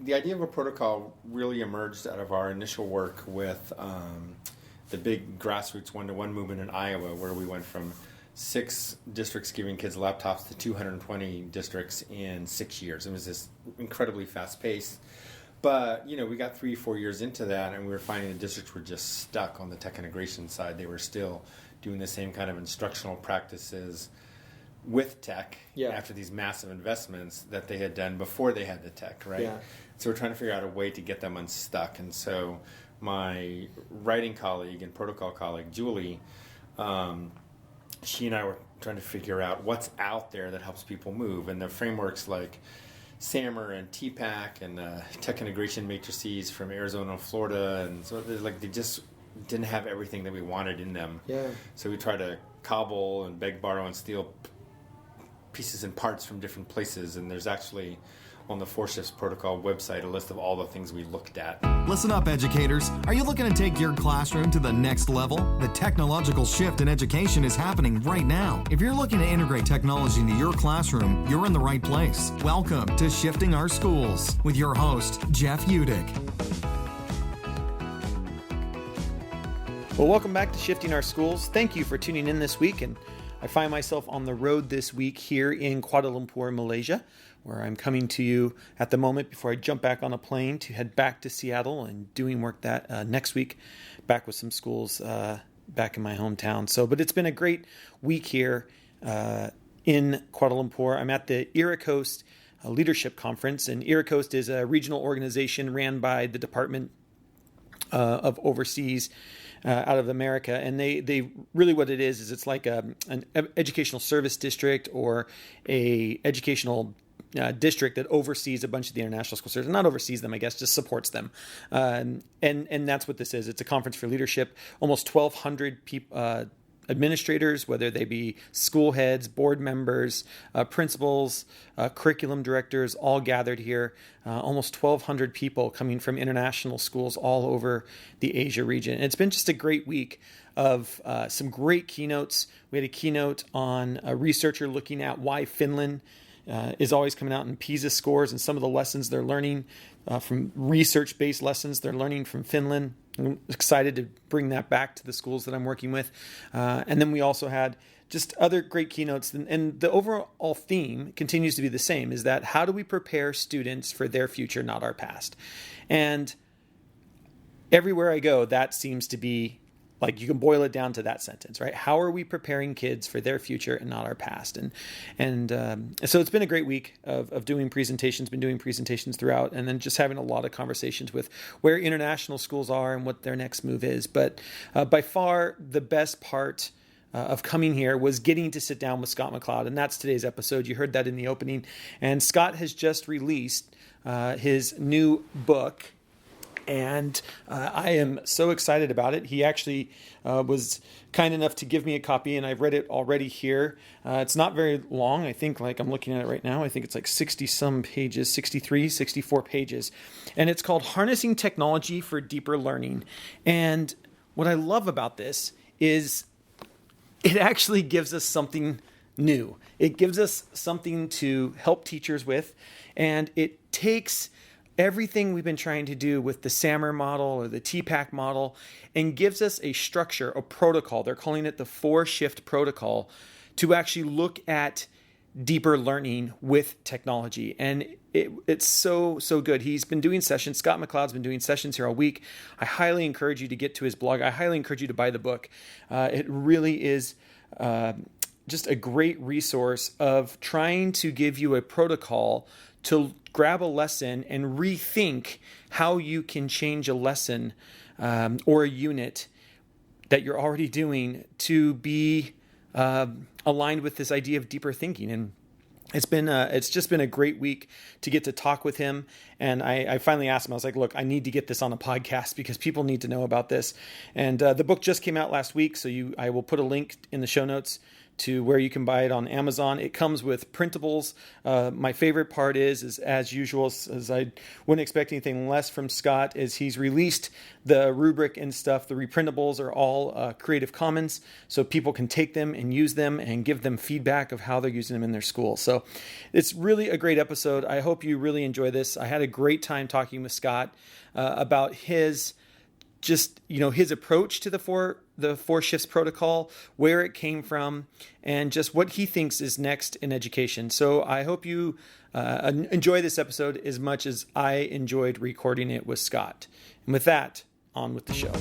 the idea of a protocol really emerged out of our initial work with the big grassroots one-to-one movement in Iowa, where we went from 6 districts giving kids laptops to 220 districts in 6 years. It was this incredibly fast pace. But, we got 3-4 years into that, and we were finding the districts were just stuck on the tech integration side. They were still doing the same kind of instructional practices with tech after these massive investments that they had done before they had the tech, right? Yeah. So we're trying to figure out a way to get them unstuck. And so my writing colleague and protocol colleague, Julie, she and I were trying to figure out what's out there that helps people move. And the frameworks like SAMR and TPAC and tech integration matrices from Arizona and Florida. And so they just didn't have everything that we wanted in them. Yeah. So we tried to cobble and beg, borrow, and steal pieces and parts from different places. And there's actually on the 4Shifts protocol website a list of all the things we looked at. Listen up, educators. Are you looking to take your classroom to the next level? The technological shift in education is happening right now. If you're looking to integrate technology into your classroom, you're in the right place. Welcome to Shifting Our Schools with your host, Jeff Udick. Well, welcome back to Shifting Our Schools. Thank you for tuning in this week. And I find myself on the road this week here in Kuala Lumpur, Malaysia, where I'm coming to you at the moment before I jump back on a plane to head back to Seattle and doing work that next week, back with some schools back in my hometown. But it's been a great week here in Kuala Lumpur. I'm at the Iracoast Leadership Conference, and Iracoast is a regional organization ran by the Department of Overseas out of America, and they really what it is it's like an educational service district or a educational district that oversees a bunch of the international school systems. Not oversees them, I guess, just supports them. And that's what this is. It's a conference for leadership. Almost 1,200 people, administrators, whether they be school heads, board members, principals, curriculum directors, all gathered here. Almost 1,200 people coming from international schools all over the Asia region. And it's been just a great week of some great keynotes. We had a keynote on a researcher looking at why Finland is always coming out in PISA scores and some of the lessons they're learning from research-based lessons they're learning from Finland. I'm excited to bring that back to the schools that I'm working with. And then we also had just other great keynotes. And the overall theme continues to be the same, is that how do we prepare students for their future, not our past? And everywhere I go, that seems to be, like, you can boil it down to that sentence, right? How are we preparing kids for their future and not our past? And so it's been a great week of doing presentations, been doing presentations throughout, and then just having a lot of conversations with where international schools are and what their next move is. But by far, the best part of coming here was getting to sit down with Scott McLeod, and that's today's episode. You heard that in the opening. And Scott has just released his new book, and I am so excited about it. He actually was kind enough to give me a copy, and I've read it already here. It's not very long. I think, like, I'm looking at it right now, I think it's like 60-some pages, 63, 64 pages. And it's called Harnessing Technology for Deeper Learning. And what I love about this is it actually gives us something new. It gives us something to help teachers with, and it takes everything we've been trying to do with the SAMR model or the TPAC model and gives us a structure, a protocol. They're calling it the 4-shift protocol to actually look at deeper learning with technology. And it's so good. He's been doing sessions. Scott McLeod's been doing sessions here all week. I highly encourage you to get to his blog. I highly encourage you to buy the book. It really is just a great resource of trying to give you a protocol to grab a lesson and rethink how you can change a lesson or a unit that you're already doing to be aligned with this idea of deeper thinking. And it's just been a great week to get to talk with him. And I finally asked him, I was like, look, I need to get this on a podcast because people need to know about this. And the book just came out last week, so I will put a link in the show notes to where you can buy it on Amazon. It comes with printables. My favorite part is as usual, as I wouldn't expect anything less from Scott, is he's released the rubric and stuff. The reprintables are all Creative Commons, so people can take them and use them and give them feedback of how they're using them in their school. So it's really a great episode. I hope you really enjoy this. I had a great time talking with Scott about his approach to the four shifts protocol, where it came from, and just what he thinks is next in education. So I hope you enjoy this episode as much as I enjoyed recording it with Scott. And with that, on with the show.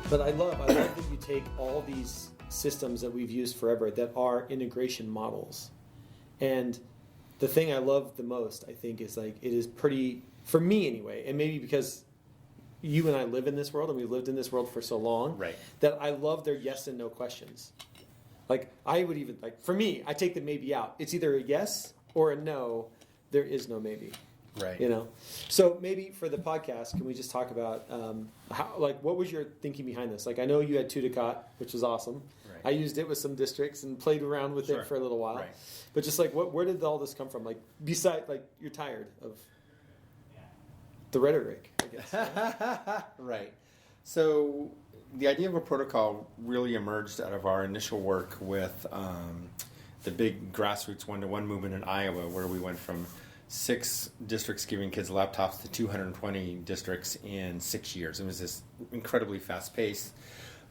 But I love that you take all these systems that we've used forever that are integration models. And the thing I love the most, I think, is like it is pretty, for me anyway, and maybe because you and I live in this world and we've lived in this world for so long, right, that I love their yes and no questions. Like I would even, like for me, I take the maybe out. It's either a yes or a no. There is no maybe. Right. You know? So maybe for the podcast, can we just talk about how, like, what was your thinking behind this? Like, I know you had Tudicat, which was awesome. Right. I used it with some districts and played around with it for a little while. Right. But just like, where did all this come from? Like, beside, like, you're tired of the rhetoric, I guess. Right. So the idea of a protocol really emerged out of our initial work with the big grassroots one-to-one movement in Iowa, where we went from 6 districts giving kids laptops to 220 districts in 6 years. It was this incredibly fast pace.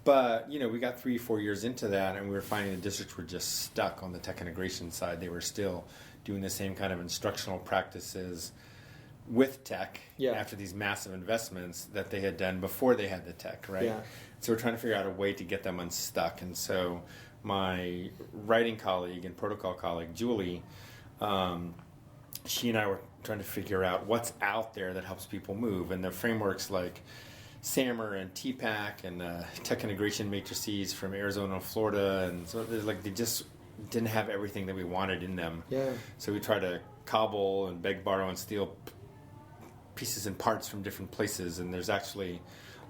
But, we got 3-4 years into that, and we were finding the districts were just stuck on the tech integration side. They were still doing the same kind of instructional practices with tech after these massive investments that they had done before they had the tech, right? Yeah. So we're trying to figure out a way to get them unstuck. And so my writing colleague and protocol colleague, Julie, she and I were trying to figure out what's out there that helps people move. And the frameworks like SAMR and TPAC and tech integration matrices from Arizona and Florida. And so they just didn't have everything that we wanted in them. Yeah. So we tried to cobble and beg, borrow, and steal pieces and parts from different places. And there's actually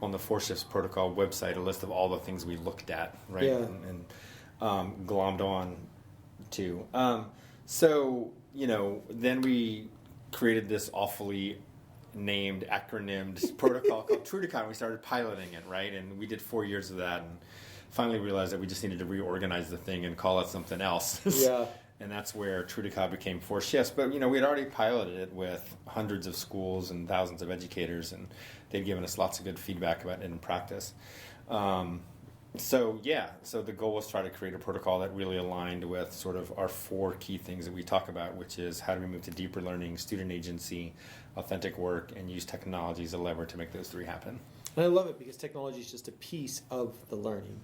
on the Four Shifts Protocol website a list of all the things we looked at, right? Yeah. And glommed on to. So, then we created this awfully named, acronymed protocol called Tudicat. We started piloting it, right? And we did 4 years of that and finally realized that we just needed to reorganize the thing and call it something else. Yeah. And that's where Tudicat became Four Shifts. But, we had already piloted it with hundreds of schools and thousands of educators, and they'd given us lots of good feedback about it in practice. So the goal was to try to create a protocol that really aligned with sort of our 4 key things that we talk about, which is how do we move to deeper learning, student agency, authentic work, and use technology as a lever to make those 3 happen. And I love it because technology is just a piece of the learning.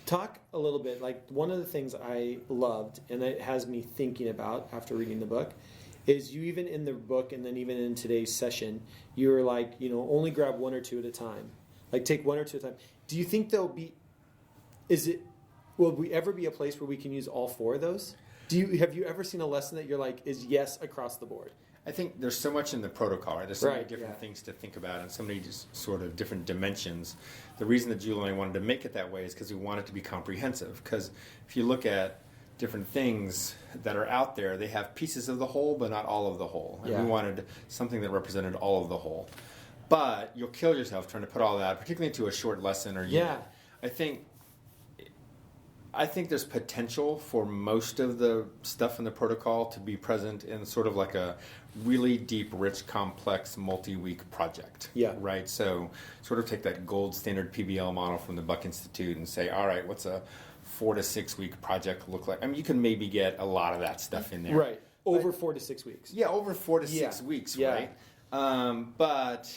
Talk a little bit, like one of the things I loved, and it has me thinking about after reading the book, is you even in the book and then even in today's session, you were like, only grab 1 or 2 at a time. Like take 1 or 2 at a time. Do you think will we ever be a place where we can use all 4 of those? Have you ever seen a lesson that you're like is yes across the board? I think there's so much in the protocol, right? There's so many different things to think about and so many just sort of different dimensions. The reason that Julie and I wanted to make it that way is because we want it to be comprehensive. Because if you look at different things that are out there, they have pieces of the whole, but not all of the whole. And we wanted something that represented all of the whole. But you'll kill yourself trying to put all that, particularly into a short lesson or unit. I think there's potential for most of the stuff in the protocol to be present in sort of like a really deep, rich, complex, multi-week project. Yeah. Right? So sort of take that gold standard PBL model from the Buck Institute and say, all right, what's a 4 to 6 week project look like? I mean, you can maybe get a lot of that stuff in there. Right. Over 4 to 6 weeks. Yeah, over 4 to 6 weeks, right? But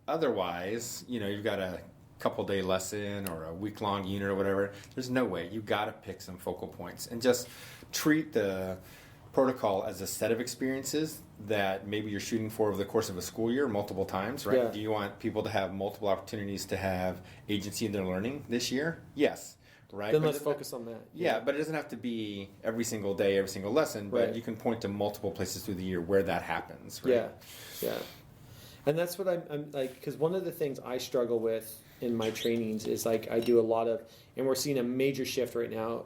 otherwise, you've got a couple-day lesson or a week-long unit or whatever. There's no way. You've got to pick some focal points and just treat the protocol as a set of experiences that maybe you're shooting for over the course of a school year multiple times, right? Yeah. Do you want people to have multiple opportunities to have agency in their learning this year? Yes. Right? Then let's focus on that. Yeah, but it doesn't have to be every single day, every single lesson, but Right. you can point to multiple places through the year where that happens, right? Yeah. And that's what I'm like, because one of the things I struggle with in my trainings is like I do a lot of, and we're seeing a major shift right now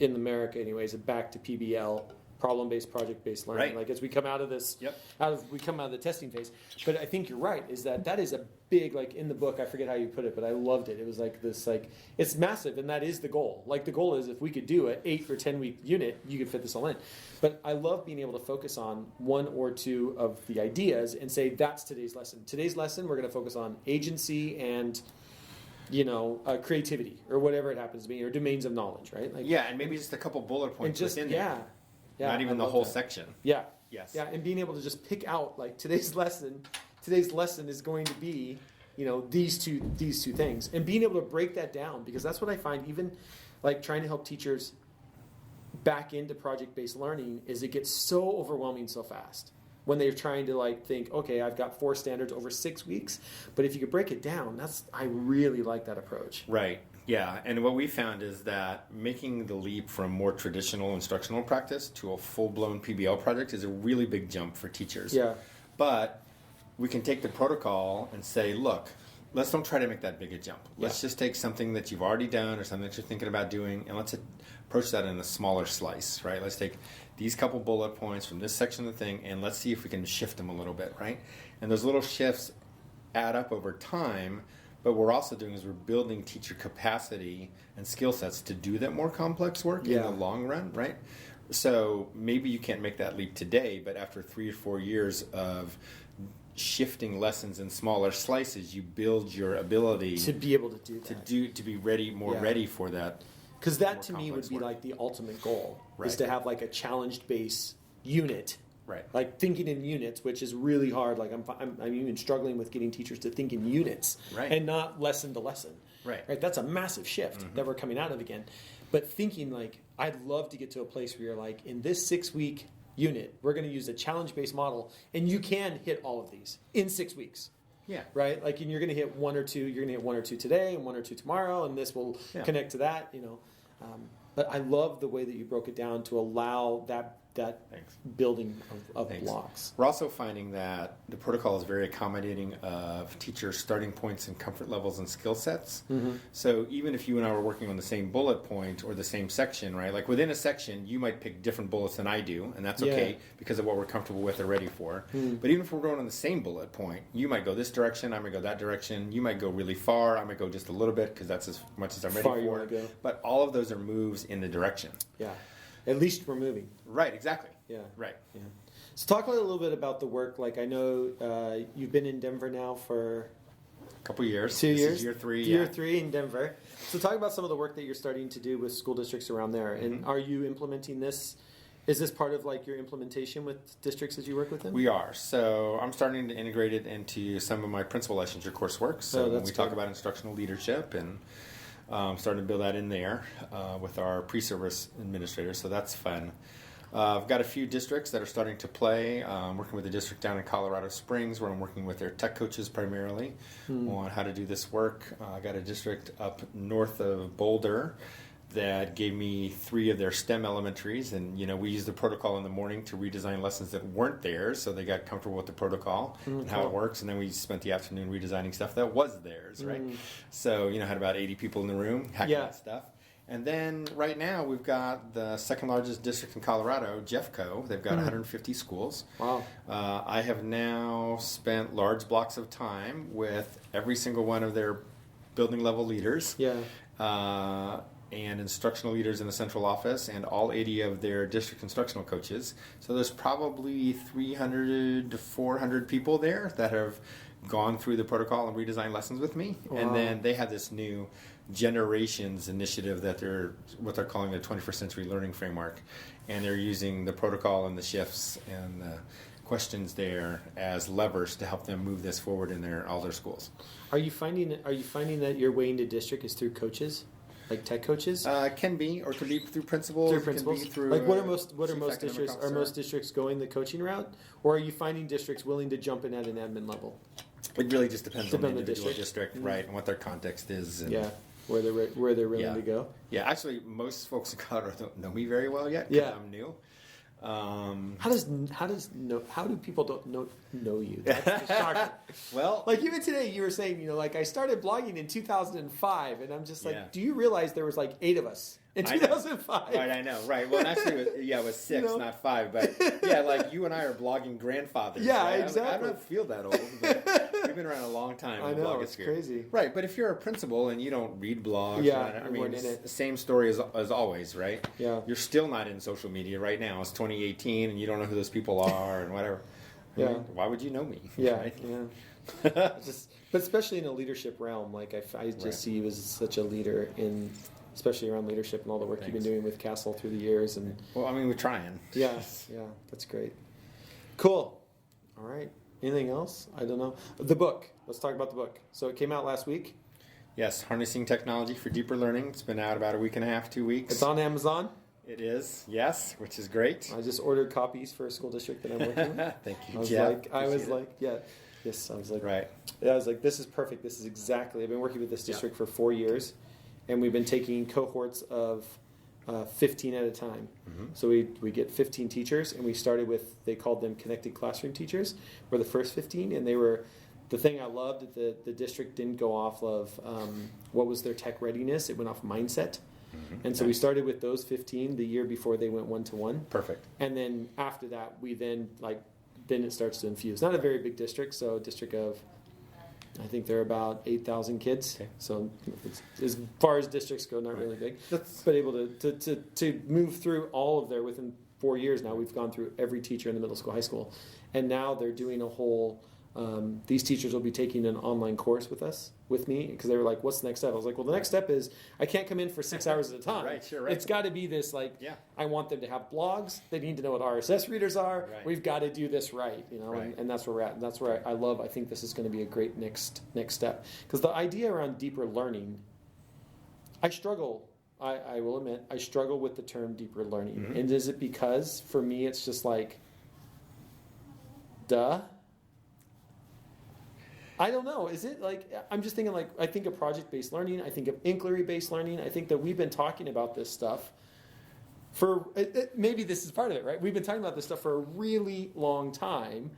in America, anyways, back to PBL, problem-based, project-based learning. Right. Like as we come out of this, Yep. we come out of the testing phase. But I think you're right. Is that is a big, like in the book, I forget how you put it, but I loved it. It was like this, like it's massive, and that is the goal. Like the goal is if we could do an 8 or 10 week unit, you could fit this all in. But I love being able to focus on one or two of the ideas and say that's today's lesson. Today's lesson, we're going to focus on agency and creativity or whatever it happens to be, or domains of knowledge, right? Like, Yeah, and maybe just a couple bullet points within there. Yeah, Not even I the love whole that. section. Yeah. Yes. Yeah, and being able to just pick out like today's lesson is going to be, these two things, and being able to break that down, because that's what I find even like trying to help teachers back into project-based learning is it gets so overwhelming so fast when they're trying to like think, okay, I've got 4 standards over 6 weeks, but if you could break it down, I really like that approach. Right. Yeah, and what we found is that making the leap from more traditional instructional practice to a full-blown PBL project is a really big jump for teachers. Yeah. But we can take the protocol and say, look, let's don't try to make that big a jump. Let's just take something that you've already done or something that you're thinking about doing, and let's approach that in a smaller slice, right? Let's take these couple bullet points from this section of the thing, and let's see if we can shift them a little bit, right? And those little shifts add up over time. But what we're also doing is we're building teacher capacity and skill sets to do that more complex work in the long run, right? So maybe you can't make that leap today, but after 3 or 4 years of shifting lessons in smaller slices, you build your ability To be able to do that. to be ready, more ready for that. Because that more to me would complex be work. like the ultimate goal, is Right. to have like a challenge-based unit. Right. Like thinking in units, which is really hard. Like I'm even struggling with getting teachers to think in units, Right. and not lesson to lesson. Right. That's a massive shift that we're coming out of again. But thinking like, I'd love to get to a place where you're like, in this 6-week unit, we're going to use a challenge-based model, and you can hit all of these in 6 weeks. Yeah. Right. Like, and you're going to hit 1 or 2. You're going to hit 1 or 2 today, and 1 or 2 tomorrow, and this will connect to that. But I love the way that you broke it down to allow that Thanks. building of Thanks. blocks. We're also finding that the protocol is very accommodating of teachers' starting points and comfort levels and skill sets. Mm-hmm. So even if you and I were working on the same bullet point or the same section, right? Like within a section, you might pick different bullets than I do, and that's okay because of what we're comfortable with or ready for. But even if we're going on the same bullet point, you might go this direction, I might go that direction. You might go really far, I might go just a little bit because that's as much as I'm ready Far you for. wanna go. But all of those are moves in the direction. Yeah. At least we're moving. Right, exactly. Yeah. Right. Yeah. So talk a little bit about the work. Like I know you've been in Denver now for A couple years. 2 This years. is year 3. Year 3 in Denver. So talk about some of the work that you're starting to do with school districts around there. Mm-hmm. And are you implementing this? Is this part of like your implementation with districts as you work with them? We are. So I'm starting to integrate it into some of my principal licensure coursework. So when that's we talk good. about instructional leadership and starting to build that in there with our pre-service administrators. So that's fun. I've got a few districts that are starting to play. Working with a district down in Colorado Springs where I'm working with their tech coaches primarily on how to do this work. I got a district up north of Boulder that gave me 3 of their STEM elementaries, and we used the protocol in the morning to redesign lessons that weren't theirs, so they got comfortable with the protocol and how it works, and then we spent the afternoon redesigning stuff that was theirs, right? So had about 80 people in the room hacking that stuff. And then right now we've got the second largest district in Colorado, Jeffco. They've got 150 schools. Wow. I have now spent large blocks of time with every single one of their building level leaders. Yeah. And instructional leaders in the central office and all 80 of their district instructional coaches. So there's probably 300 to 400 people there that have gone through the protocol and redesigned lessons with me. Wow. And then they have this new generations initiative that they're calling the 21st century learning framework. And they're using the protocol and the shifts and the questions there as levers to help them move this forward in all their schools. Are you finding that your way into district is through coaches? Like tech coaches? Can be, or it could be through principals. Through it can principals? be through, like what are chief most academic districts? Are officer. most districts going the coaching route, or are you finding districts willing to jump in at an admin level? It really just depends on the Depend on the individual district. district, right, and what their context is. And Yeah, where they're willing Yeah. to go. Yeah, actually, most folks in Colorado don't know me very well yet because Yeah. I'm new. How do people don't know you? That's shocking. Well, Like even today, you were saying, like I started blogging in 2005, and I'm just like, Yeah. do you realize there was like 8 of us in I know. 2005? Right, I know. Right. Well, actually, it was 6, not 5. But yeah, like you and I are blogging grandfathers. Yeah, right? exactly. I don't feel that old. But we've been around a long time. I in the know, it's blogosphere. crazy. Right, but if you're a principal and you don't read blogs, Yeah, I you mean, weren't in it's it. the same story as always, right? Yeah. You're still not in social media right now. It's 2018, and you don't know who those people are and whatever. I Yeah. mean, why would you know me? Yeah, Right? yeah. But especially in a leadership realm, like I just Right. see you as such a leader especially around leadership and all the work you've been Thanks. doing with Castle through the years. And Well, I mean, we're trying. yeah, that's great. Cool. All right. Anything else? I don't know. The book. Let's talk about the book. So it came out last week. Yes, Harnessing Technology for Deeper Learning. It's been out about a week and a half, 2 weeks. It's on Amazon. It is, yes, which is great. I just ordered copies for a school district that I'm working with. Thank you, I was Jeff. like, yes, I was like, Right. Yeah, I was like, this is perfect. This is exactly. I've been working with this district for 4 years, and we've been taking cohorts of 15 at a time. Mm-hmm. So we get 15 teachers, and we started with, they called them connected classroom teachers. We're the first 15, and they were. The thing I loved, the district didn't go off of what was their tech readiness. It went off mindset. Mm-hmm. And so we started with those 15 the year before they went 1-to-1. Perfect. And then after that, then it starts to infuse. Not a very big district, so a district of, I think they're about 8,000 kids. Okay. So it's, as far as districts go, not really big. But able to move through all of there within 4 years now. We've gone through every teacher in the middle school, high school. And now they're doing a whole, these teachers will be taking an online course with me, because they were like, what's the next step? I was like, well, the next step is I can't come in for 6 hours at a time. Right, sure, right. It's got to be this, Yeah. I want them to have blogs. They need to know what RSS readers are. Right. We've got to do this right, Right. and that's where we're at. And that's where I think this is going to be a great next step. Because the idea around deeper learning, I struggle. I will admit, I struggle with the term deeper learning. Mm-hmm. And is it because, for me, it's just like, duh? I don't know. Is it like, I'm just thinking I think of project-based learning. I think of inquiry-based learning. I think that we've been talking about this stuff for, maybe this is part of it, right? We've been talking about this stuff for a really long time.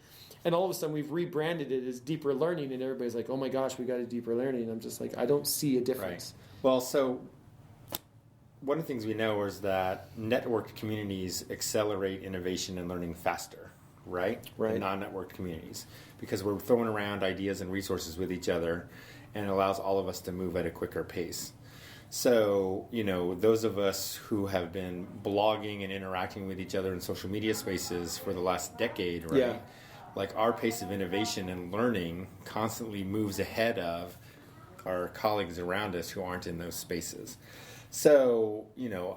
And all of a sudden we've rebranded it as deeper learning. And everybody's like, oh my gosh, we got a deeper learning. And I'm just like, I don't see a difference. Right. Well, so one of the things we know is that networked communities accelerate innovation and learning faster, right? Right. Than non-networked communities, because we're throwing around ideas and resources with each other, and it allows all of us to move at a quicker pace. So, those of us who have been blogging and interacting with each other in social media spaces for the last decade, right? Yeah. Like our pace of innovation and learning constantly moves ahead of our colleagues around us who aren't in those spaces. So,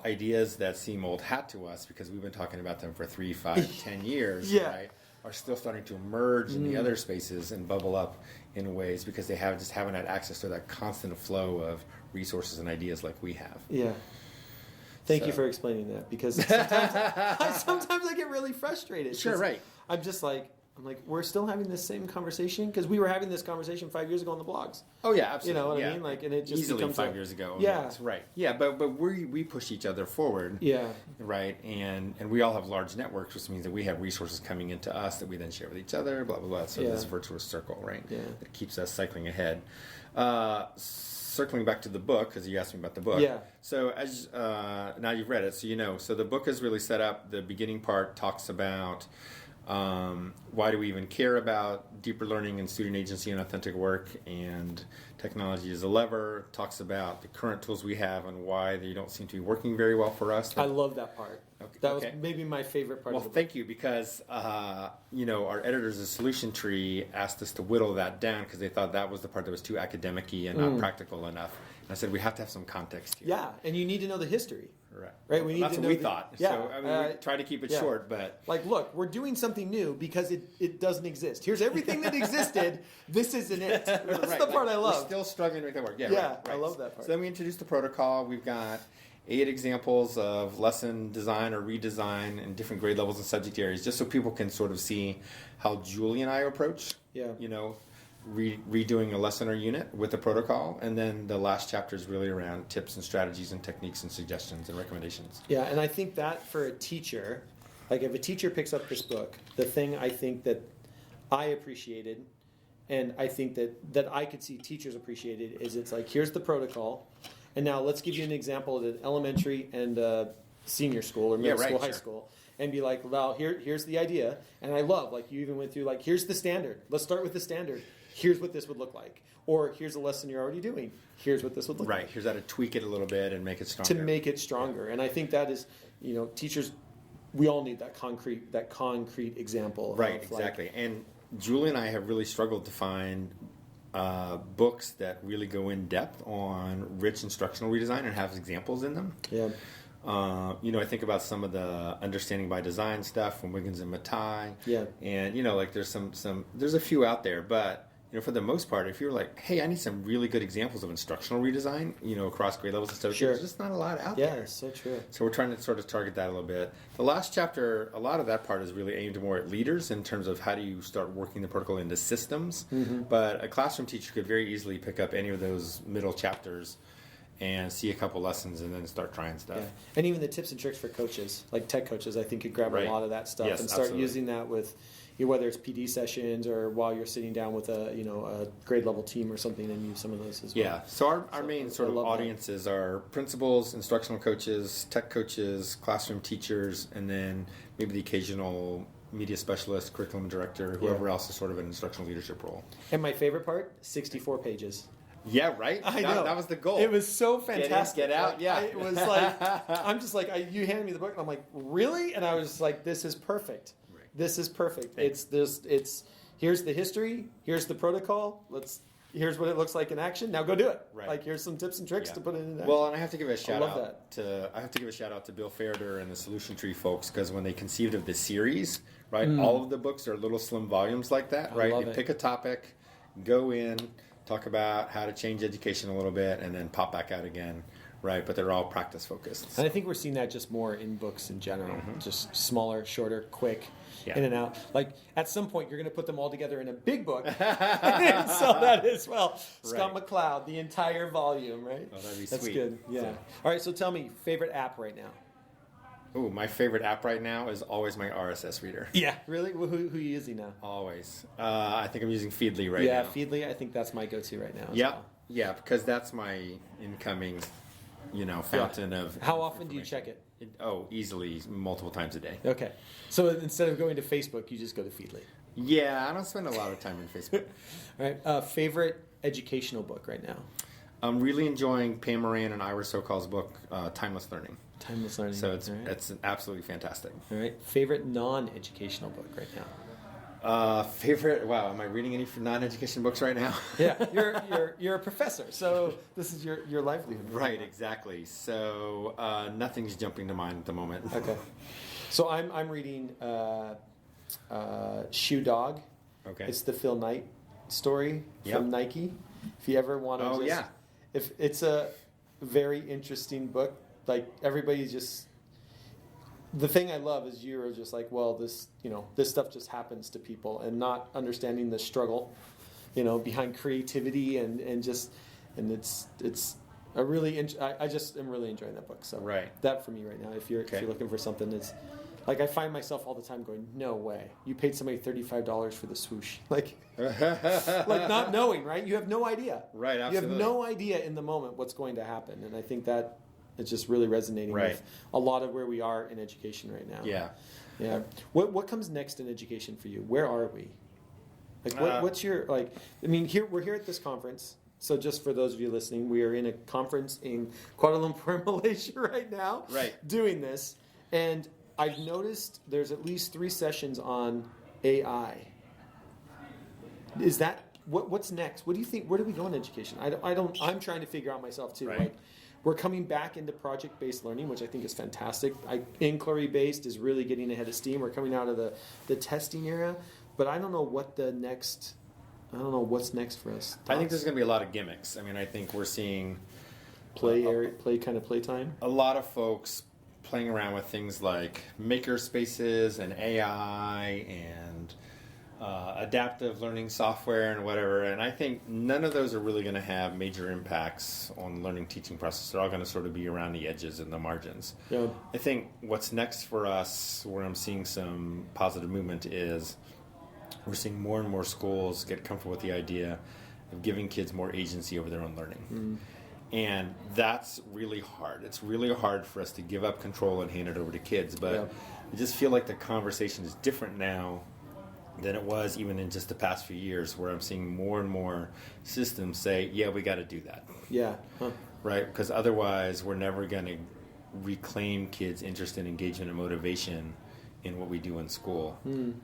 ideas that seem old hat to us because we've been talking about them for 3, 5, 10 years, Yeah. right, are still starting to emerge in the other spaces and bubble up in ways because they haven't had access to that constant flow of resources and ideas like we have. Yeah. Thank you So- for explaining that, because sometimes I get really frustrated. Sure, 'cause right. I'm just like, we're still having this same conversation, because we were having this conversation 5 years ago on the blogs. Oh yeah, absolutely. You know what yeah. I mean? And it just easily becomes 5 years ago. Yeah. That's right. Yeah, but we push each other forward. Yeah. Right, and we all have large networks, which means that we have resources coming into us that we then share with each other. Blah blah blah. So Yeah. this virtuous circle, right? Yeah. That keeps us cycling ahead. Circling back to the book, because you asked me about the book. Yeah. So as now you've read it, so So the book is really set up. The beginning part talks about why do we even care about deeper learning and student agency and authentic work, and technology as a lever. Talks about the current tools we have and why they don't seem to be working very well for us. I love that part. Okay. That was maybe my favorite part Well, of the book. thank you, because our editors of Solution Tree asked us to whittle that down because they thought that was the part that was too academic-y and not practical enough. And I said we have to have some context here. Yeah, and you need to know the history. Right. Right, we need That's to what know we the- thought. Yeah, So we try to keep it yeah. short, but Look, we're doing something new because it doesn't exist. Here's everything that existed. This isn't it. That's Right, the part I love. We're still struggling to make that work. Yeah, Yeah, right, I right. love that part. So then we introduced the protocol. We've got 8 examples of lesson design or redesign in different grade levels and subject areas, just so people can sort of see how Julie and I approach, Yeah. redoing a lesson or unit with the protocol. And then the last chapter is really around tips and strategies and techniques and suggestions and recommendations. Yeah, and I think that for a teacher, Like if a teacher picks up this book, the thing I think that I appreciated, and I think that I could see teachers appreciated, is it's like, here's the protocol, and now let's give you an example at an elementary and senior school or middle school, high school, and be like, well, here's the idea, and I love, like you even went through, like, here's the standard. Let's start with the standard. Here's what this would look like. Or here's a lesson you're already doing. Here's what this would look like. Right. Here's how to tweak it a little bit and make it stronger. To make it stronger. And I think that is, teachers, we all need that concrete example. Right, exactly. And Julie and I have really struggled to find books that really go in depth on rich instructional redesign and have examples in them. Yeah. I think about some of the understanding by design stuff from Wiggins and Matai. Yeah. And like there's there's a few out there, but for the most part, if you're like, hey, I need some really good examples of instructional redesign, across grade levels and stuff, there's just not a lot out there. Yeah, it's so true. So we're trying to sort of target that a little bit. The last chapter, a lot of that part is really aimed more at leaders in terms of how do you start working the protocol into systems. Mm-hmm. But a classroom teacher could very easily pick up any of those middle chapters and see a couple lessons and then start trying stuff. Yeah. And even the tips and tricks for coaches, like tech coaches, I think could grab a lot of that stuff and start using that with, whether it's PD sessions or while you're sitting down with a grade level team or something, and use some of those as well. Yeah. So our main sort of audiences are principals, instructional coaches, tech coaches, classroom teachers, and then maybe the occasional media specialist, curriculum director, whoever else is sort of an instructional leadership role. And my favorite part, 64 pages. Yeah, right? I know. That was the goal. It was so fantastic. Get out, yeah. It was like, I'm just like, you handed me the book, and I'm like, really? And I was just like, this is perfect. Right. This is perfect. Thanks. It's here's the history, here's the protocol, here's what it looks like in action. Now go do it. Right. Like, here's some tips and tricks to put it in action. Well, and I have to give a shout out to Bill Fairder and the Solution Tree folks, because when they conceived of this series, right, all of the books are little slim volumes like that, right? You pick a topic, go in, talk about how to change education a little bit, and then pop back out again, right? But they're all practice focused. And I think we're seeing that just more in books in general, just smaller, shorter, quick, in and out. Like at some point, you're going to put them all together in a big book and sell that as well. Scott McLeod, the entire volume, right? Oh, that'd be That's sweet. good. Yeah. So. All right. So tell me, favorite app right now? Ooh, my favorite app right now is always my RSS reader. Yeah, really? Who are you using now? Always. I think I'm using Feedly right now. Yeah, Feedly. I think that's my go-to right now. Yeah, because that's my incoming, fountain of. How often do you check it? Easily multiple times a day. Okay, so instead of going to Facebook, you just go to Feedly. Yeah, I don't spend a lot of time on Facebook. All right. Favorite educational book right now? I'm really enjoying Pam Moran and Ira Sokol's book, Timeless Learning. Timeless Learning. So it's absolutely fantastic. All right. Favorite non-educational book right now? Favorite? Wow, am I reading any non-education books right now? Yeah, you're a professor, so this is your livelihood. Right, exactly. So nothing's jumping to mind at the moment. Okay. So I'm reading Shoe Dog. Okay. It's the Phil Knight story from Nike. If you ever want to, if it's a very interesting book. Like everybody just, the thing I love is you're just like, well, this stuff just happens to people, and not understanding the struggle, behind creativity and it's a really I just am really enjoying that book. So that for me right now, if you're looking for something, it's like I find myself all the time going, no way, you paid somebody $35 for the swoosh, like not knowing, right? You have no idea, right? Absolutely. You have no idea in the moment what's going to happen, and I think that. It's just really resonating with a lot of where we are in education right now. Yeah. What comes next in education for you? Where are we? Like, what's your like? I mean, we're here at this conference. So, just for those of you listening, we are in a conference in Kuala Lumpur, Malaysia, right now. Right. Doing this, and I've noticed there's at least 3 sessions on AI. Is that what's next? What do you think? Where do we go in education? I'm trying to figure out myself too. Right. Like. We're coming back into project-based learning, which I think is fantastic. Inquiry-based is really getting ahead of steam. We're coming out of the testing era, but I don't know what's next for us. I think there's going to be a lot of gimmicks. I mean, I think we're seeing playtime. A lot of folks playing around with things like maker spaces and AI and adaptive learning software and whatever. And I think none of those are really going to have major impacts on the learning teaching process. They're all going to sort of be around the edges and the margins. Yeah. I think what's next for us, where I'm seeing some positive movement, is we're seeing more and more schools get comfortable with the idea of giving kids more agency over their own learning. And that's really hard. It's really hard for us to give up control and hand it over to kids. But I just feel like the conversation is different now than it was even in just the past few years, where I'm seeing more and more systems say, yeah, we got to do that. Yeah. Huh. Right? Because otherwise we're never going to reclaim kids' interest and engagement and motivation in what we do in school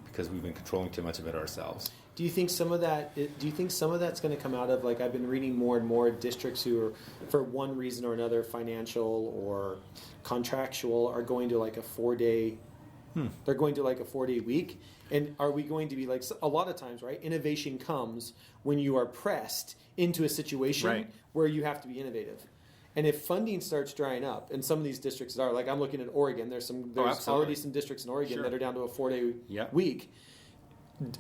because we've been controlling too much of it ourselves. Do you think some of that? Do you think some of that's going to come out of, like, I've been reading more and more districts who are, for one reason or another, financial or contractual, are going to like a 4-day. They're going to like a 4-day week, and are we going to be like, a lot of times, right? Innovation comes when you are pressed into a situation where you have to be innovative. And if funding starts drying up, and some of these districts are, like, I'm looking at Oregon. There's already some districts in Oregon that are down to a 4-day week.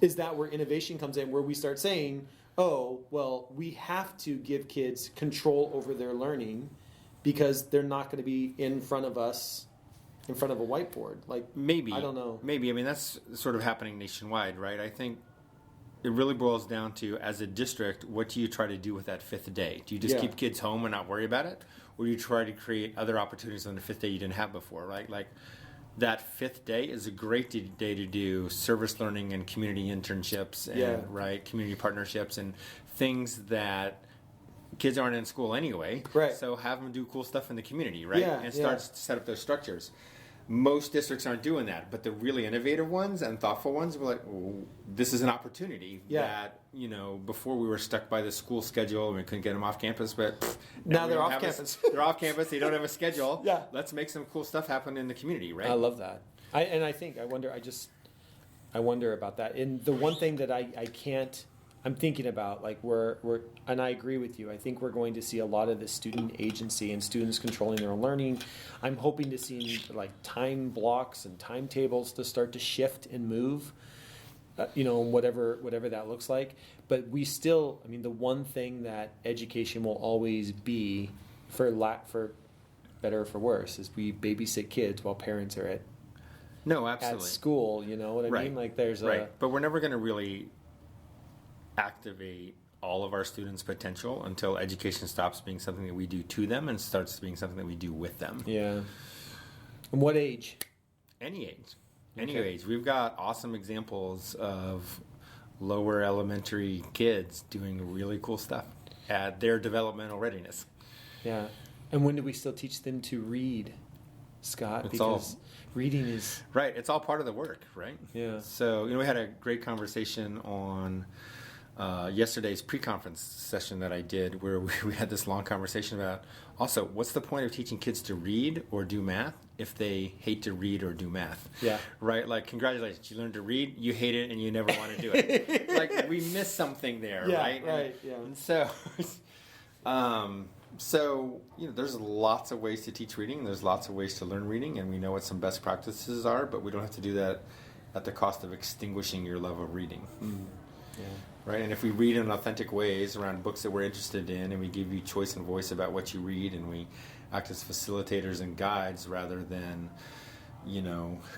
Is that where innovation comes in, where we start saying, oh, well, we have to give kids control over their learning because they're not going to be in front of us, in front of a whiteboard? Like, maybe. I don't know. Maybe. I mean, that's sort of happening nationwide, right? I think it really boils down to, as a district, what do you try to do with that 5th day? Do you just keep kids home and not worry about it? Or do you try to create other opportunities on the 5th day you didn't have before, right? Like, that 5th day is a great day to do service learning and community internships and community partnerships and things that kids aren't in school anyway. Right. So have them do cool stuff in the community, right? And start to set up those structures. Most districts aren't doing that, but the really innovative ones and thoughtful ones were like, oh, this is an opportunity that, you know, before we were stuck by the school schedule and we couldn't get them off campus, but now they're off campus. They're off campus. They don't have a schedule. Yeah. Let's make some cool stuff happen in the community, right? I love that. I wonder about that. And the one thing that I'm thinking about, like, and I agree with you. I think we're going to see a lot of the student agency and students controlling their own learning. I'm hoping to see, like, time blocks and timetables to start to shift and move, whatever that looks like. But we still, I mean, the one thing that education will always be, for better or for worse, is we babysit kids while parents are at school. You know what I mean? Like, there's but we're never going to really activate all of our students' potential until education stops being something that we do to them and starts being something that we do with them. Yeah. And what age? Any age. Any age. We've got awesome examples of lower elementary kids doing really cool stuff at their developmental readiness. Yeah. And when do we still teach them to read, Scott? Because reading is... Right. It's all part of the work, right? Yeah. So, we had a great conversation on yesterday's pre-conference session that I did, where we had this long conversation about, also, what's the point of teaching kids to read or do math if they hate to read or do math? Yeah. Right? Like, congratulations, you learned to read, you hate it, and you never want to do it. Like, we missed something there, right? Right, And so, there's lots of ways to teach reading, there's lots of ways to learn reading, and we know what some best practices are, but we don't have to do that at the cost of extinguishing your love of reading. Yeah. Right, and if we read in authentic ways around books that we're interested in, and we give you choice and voice about what you read, and we act as facilitators and guides rather than,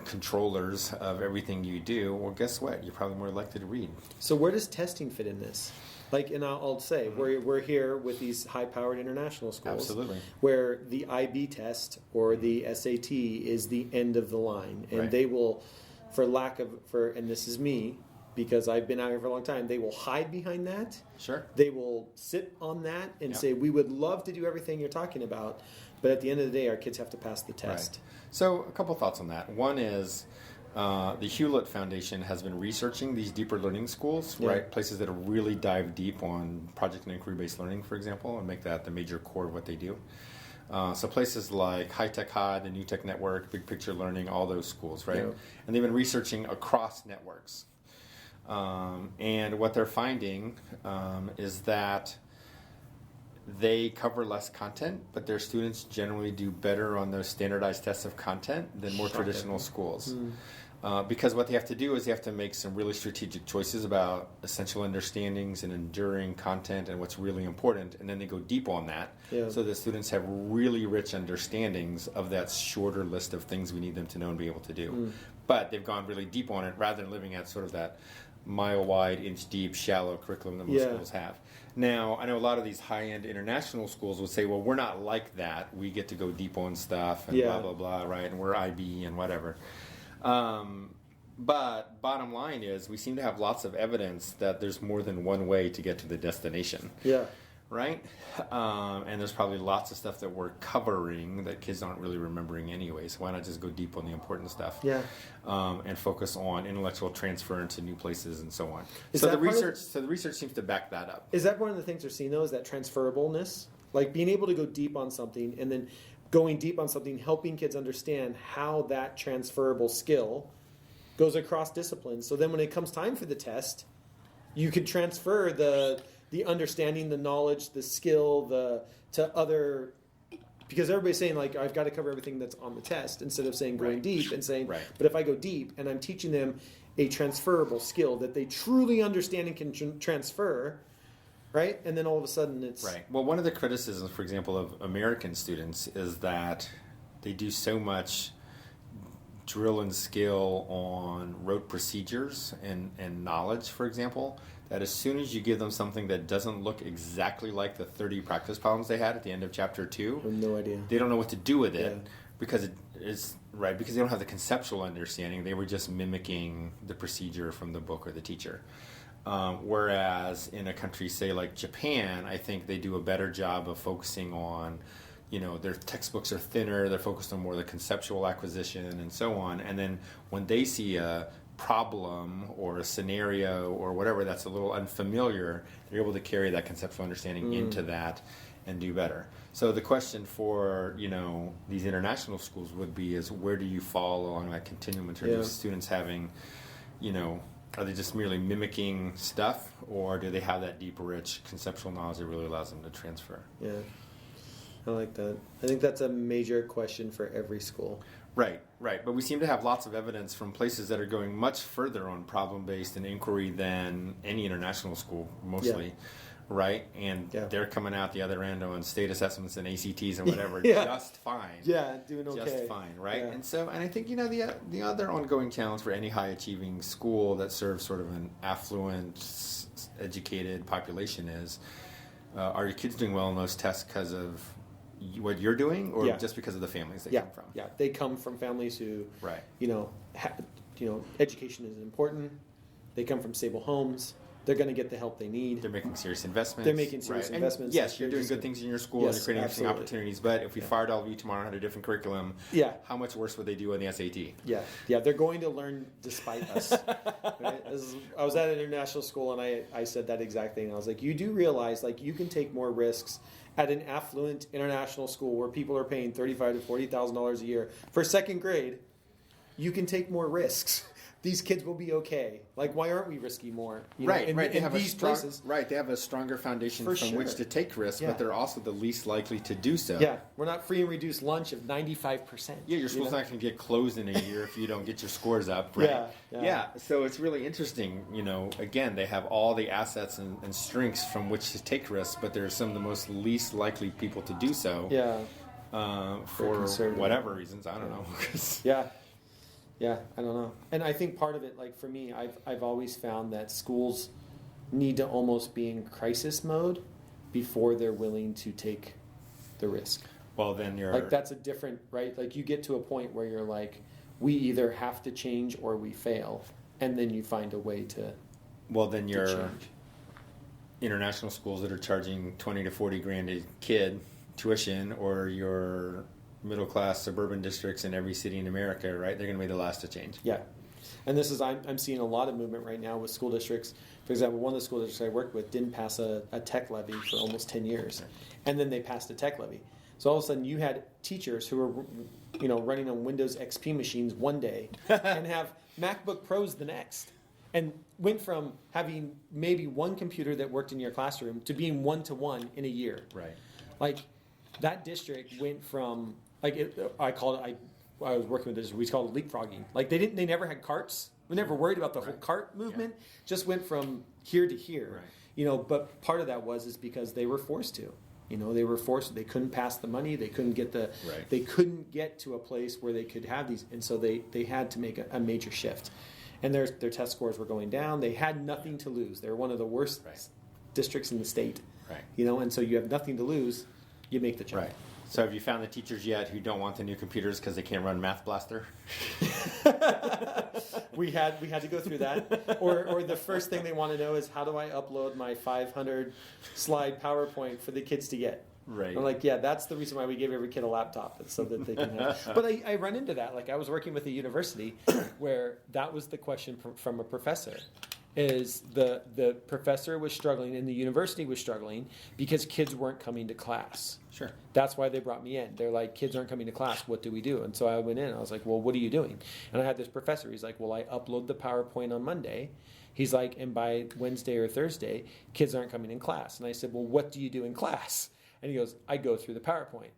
controllers of everything you do, well, guess what? You're probably more likely to read. So where does testing fit in this? Like, and I'll say, we're here with these high-powered international schools. Absolutely. Where the IB test or the SAT is the end of the line. And they will, and this is me, because I've been out here for a long time, they will hide behind that. Sure. They will sit on that and say, we would love to do everything you're talking about, but at the end of the day, our kids have to pass the test. Right. So a couple thoughts on that. One is the Hewlett Foundation has been researching these deeper learning schools, right? Places that really dive deep on project and inquiry-based learning, for example, and make that the major core of what they do. So places like High Tech High, the New Tech Network, Big Picture Learning, all those schools, right? Yeah. And they've been researching across networks. And what they're finding is that they cover less content, but their students generally do better on those standardized tests of content than more traditional schools. Because what they have to do is they have to make some really strategic choices about essential understandings and enduring content and what's really important, and then they go deep on that, so the students have really rich understandings of that shorter list of things we need them to know and be able to do. But they've gone really deep on it rather than living at sort of that mile-wide, inch-deep, shallow curriculum that most schools have. Now, I know a lot of these high-end international schools would say, well, we're not like that. We get to go deep on stuff and blah, blah, blah, right? And we're IB and whatever. But bottom line is we seem to have lots of evidence that there's more than one way to get to the destination. Right? And there's probably lots of stuff that we're covering that kids aren't really remembering anyway. So why not just go deep on the important stuff? And focus on intellectual transfer into new places and so on. So the research seems to back that up. Is that one of the things we're seeing though? Is that transferableness? Like being able to go deep on something and then going deep on something, helping kids understand how that transferable skill goes across disciplines. So then when it comes time for the test, you could transfer the understanding, the knowledge, the skill, to other, because everybody's saying like, I've got to cover everything that's on the test instead of saying going deep and saying, but if I go deep and I'm teaching them a transferable skill that they truly understand and can transfer, right? And then all of a sudden it's... Right. Well, one of the criticisms, for example, of American students is that they do so much drill and skill on rote procedures and knowledge, for example, that as soon as you give them something that doesn't look exactly like the 30 practice problems they had at the end of chapter 2, I have no idea. They don't know what to do with it because because they don't have the conceptual understanding. They were just mimicking the procedure from the book or the teacher. Whereas in a country, say like Japan, I think they do a better job of focusing on, their textbooks are thinner, they're focused on more the conceptual acquisition and so on. And then when they see a problem or a scenario or whatever that's a little unfamiliar, they're able to carry that conceptual understanding into that and do better. So the question for, these international schools would be is where do you fall along that continuum in terms of students having, are they just merely mimicking stuff, or do they have that deep, rich conceptual knowledge that really allows them to transfer? Yeah, I like that. I think that's a major question for every school. Right. But we seem to have lots of evidence from places that are going much further on problem-based and inquiry than any international school, mostly. Right? And they're coming out the other end on state assessments and ACTs and whatever just fine. Yeah, doing okay. Just fine, right? Yeah. And I think, the other ongoing challenge for any high-achieving school that serves sort of an affluent, educated population is, are your kids doing well in those tests because of what you're doing, or just because of the families they come from? Yeah, they come from families who, right. Education is important. They come from stable homes. They're going to get the help they need. They're making serious investments. They're making serious investments. And yes, you're doing good things in your school and you're creating interesting opportunities, but if we fired all of you tomorrow and had a different curriculum, how much worse would they do on the SAT? Yeah, they're going to learn despite us. Right? I was at an international school and I said that exact thing. I was like, you do realize you can take more risks at an affluent international school where people are paying $35,000 to $40,000 a year for second grade. You can take more risks. These kids will be okay. Why aren't we risky more? Right. They have They have a stronger foundation from which to take risks, but they're also the least likely to do so. Yeah, we're not free and reduced lunch of 95%. Yeah, your school's not going to get closed in a year if you don't get your scores up, right? Yeah. So it's really interesting. Again, they have all the assets and strengths from which to take risks, but they're some of the most least likely people to do so. For whatever reasons, I don't know. Yeah, I don't know. And I think part of it, for me, I've always found that schools need to almost be in crisis mode before they're willing to take the risk. Well, then you're... that's a different, right? You get to a point where you're we either have to change or we fail. And then you find a way to Well, then you're change. International schools that are charging 20 to 40 grand a kid tuition, or your middle-class suburban districts in every city in America, right? They're going to be the last to change. Yeah. And this is, I'm seeing a lot of movement right now with school districts. For example, one of the school districts I worked with didn't pass a tech levy for almost 10 years. And then they passed a tech levy. So all of a sudden you had teachers who were, running on Windows XP machines one day and have MacBook Pros the next. And went from having maybe one computer that worked in your classroom to being one-to-one in a year. Right. That district went from... I called it, I was working with this, we called it leapfrogging. Like they never had carts. We never worried about the whole cart movement. Just went from here to here. Right. But part of that is because they were forced to. They were forced. They couldn't pass the money. They couldn't get They couldn't get to a place where they could have these, and so they had to make a major shift. And their test scores were going down. They had nothing to lose. They were one of the worst districts in the state. Right. And so you have nothing to lose. You make the jump. Right. So have you found the teachers yet who don't want the new computers because they can't run Math Blaster? We had to go through that. Or the first thing they want to know is, how do I upload my 500 slide PowerPoint for the kids to get? Right. I'm like, yeah, that's the reason why we give every kid a laptop, so that they can have. But I run into that. Like, I was working with a university where that was the question from a professor. Is the professor was struggling and the university was struggling because kids weren't coming to class. Sure. That's why they brought me in. They're like, kids aren't coming to class. What do we do? And so I went in. I was like, well, what are you doing? And I had this professor. He's like, well, I upload the PowerPoint on Monday. He's like, and by Wednesday or Thursday, kids aren't coming in class. And I said, well, what do you do in class? And he goes, I go through the PowerPoint.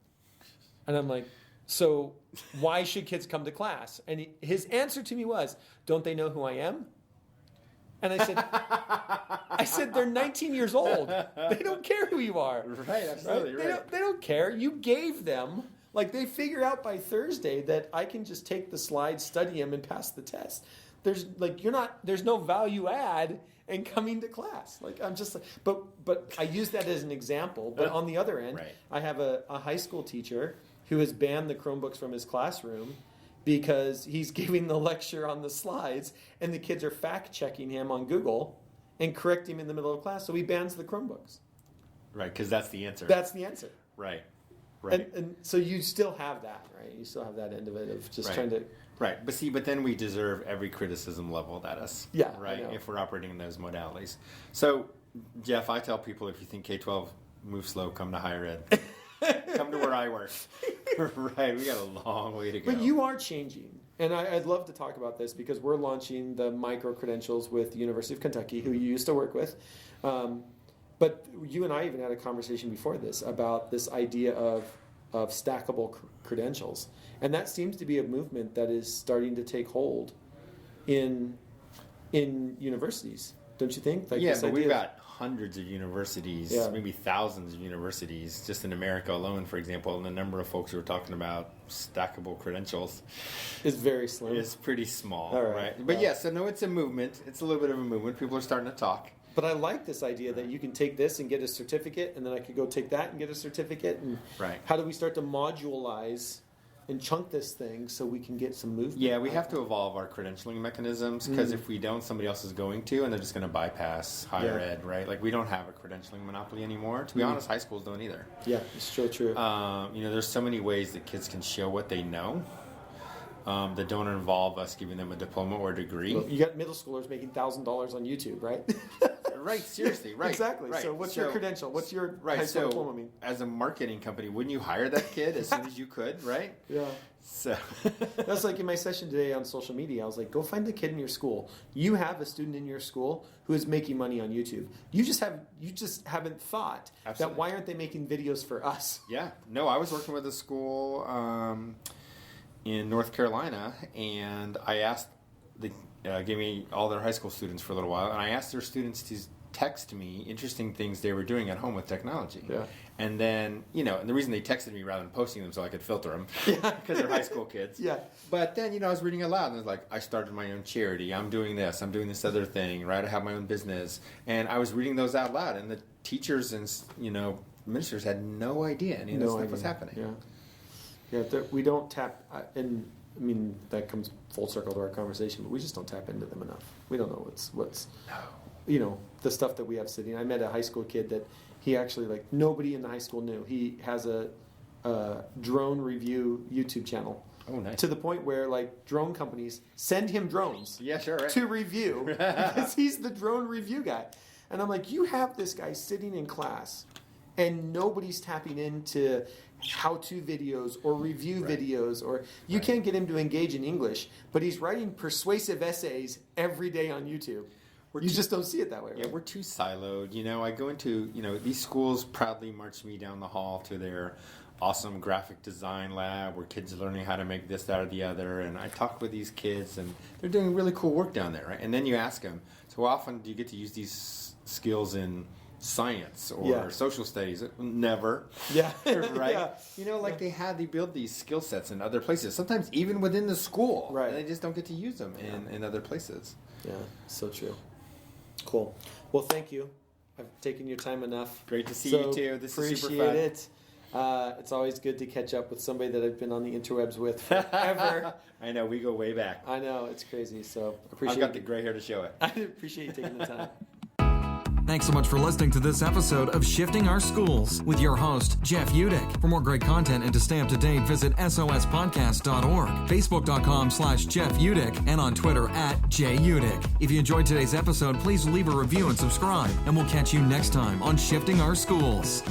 And I'm like, so why should kids come to class? And his answer to me was, don't they know who I am? And I said, they're 19 years old. They don't care who you are. Right, absolutely right. They don't care. You gave them, like, they figure out by Thursday that I can just take the slides, study them, and pass the test. There's no value add in coming to class. Like, I'm just, but I use that as an example. But on the other end, I have a high school teacher who has banned the Chromebooks from his classroom because he's giving the lecture on the slides and the kids are fact-checking him on Google and correct him in the middle of class. So he bans the Chromebooks. Right, because that's the answer. That's the answer. Right. Right. And so you still have that, right? You still have that end of it of just trying to... Right, but then we deserve every criticism leveled at us. Yeah, right. If we're operating in those modalities. So, Jeff, I tell people, if you think K-12 moves slow, come to higher ed. Come to where I work. Right, we got a long way to go. But you are changing, and I'd love to talk about this because we're launching the micro credentials with the University of Kentucky, who you used to work with. But you and I even had a conversation before this about this idea of stackable credentials. And that seems to be a movement that is starting to take hold in universities, don't you think? Like, yeah, but we've got hundreds of universities, maybe thousands of universities, just in America alone, for example, and the number of folks who are talking about stackable credentials is very slim. It's pretty small, All right? But so no, it's a movement. It's a little bit of a movement. People are starting to talk. But I like this idea that you can take this and get a certificate, and then I could go take that and get a certificate. And how do we start to modularize and chunk this thing so we can get some movement? Yeah, we have to evolve our credentialing mechanisms, because if we don't, somebody else is going to, and they're just going to bypass higher ed, right? Like, we don't have a credentialing monopoly anymore. To be honest, high schools don't either. Yeah, it's so true. There's so many ways that kids can show what they know that don't involve us giving them a diploma or a degree. Well, you got middle schoolers making $1,000 on YouTube, right? Right, seriously, right. Exactly. Right. So what's your credential? What's your high school diploma mean? As a marketing company, wouldn't you hire that kid as soon as you could, right? Yeah. So that's like in my session today on social media. I was like, go find the kid in your school. You have a student in your school who is making money on YouTube. You just haven't thought that why aren't they making videos for us? Yeah. No, I was working with a school in North Carolina, and I asked gave me all their high school students for a little while, and I asked their students to text me interesting things they were doing at home with technology. Yeah. And then, and the reason they texted me rather than posting them so I could filter them, because they're high school kids. Yeah. But then, I was reading aloud, and it was like, I started my own charity, I'm doing this other thing, right? I have my own business. And I was reading those out loud, and the teachers and, ministers had no idea any of this stuff was happening. Yeah. Yeah, we don't tap, and I mean, that comes full circle to our conversation, but we just don't tap into them enough. We don't know what's the stuff that we have sitting. I met a high school kid that he actually, nobody in the high school knew. He has a drone review YouTube channel. Oh, nice. To the point where, drone companies send him drones to review because he's the drone review guy. And I'm like, you have this guy sitting in class and nobody's tapping into how-to videos or review videos, or you can't get him to engage in English, but he's writing persuasive essays every day on YouTube. You just don't see it that way, right? Yeah, we're too siloed. I go into, these schools proudly march me down the hall to their awesome graphic design lab where kids are learning how to make this, that, or the other. And I talked with these kids, and they're doing really cool work down there, right? And then you ask them, so how often do you get to use these skills in science or social studies? Never. Yeah. Right? Yeah. You know, like they build these skill sets in other places, sometimes even within the school. Right. And they just don't get to use them in other places. Yeah, so true. Cool. Well, thank you. I've taken your time enough. Great to see you too. This is super fun. Appreciate it. It's always good to catch up with somebody that I've been on the interwebs with forever. I know, we go way back. I know, it's crazy. So I've got the gray hair to show it. I appreciate you taking the time. Thanks so much for listening to this episode of Shifting Our Schools with your host, Jeff Udick. For more great content and to stay up to date, visit sospodcast.org, facebook.com/Jeff Udick, and on Twitter @JUdick. If you enjoyed today's episode, please leave a review and subscribe, and we'll catch you next time on Shifting Our Schools.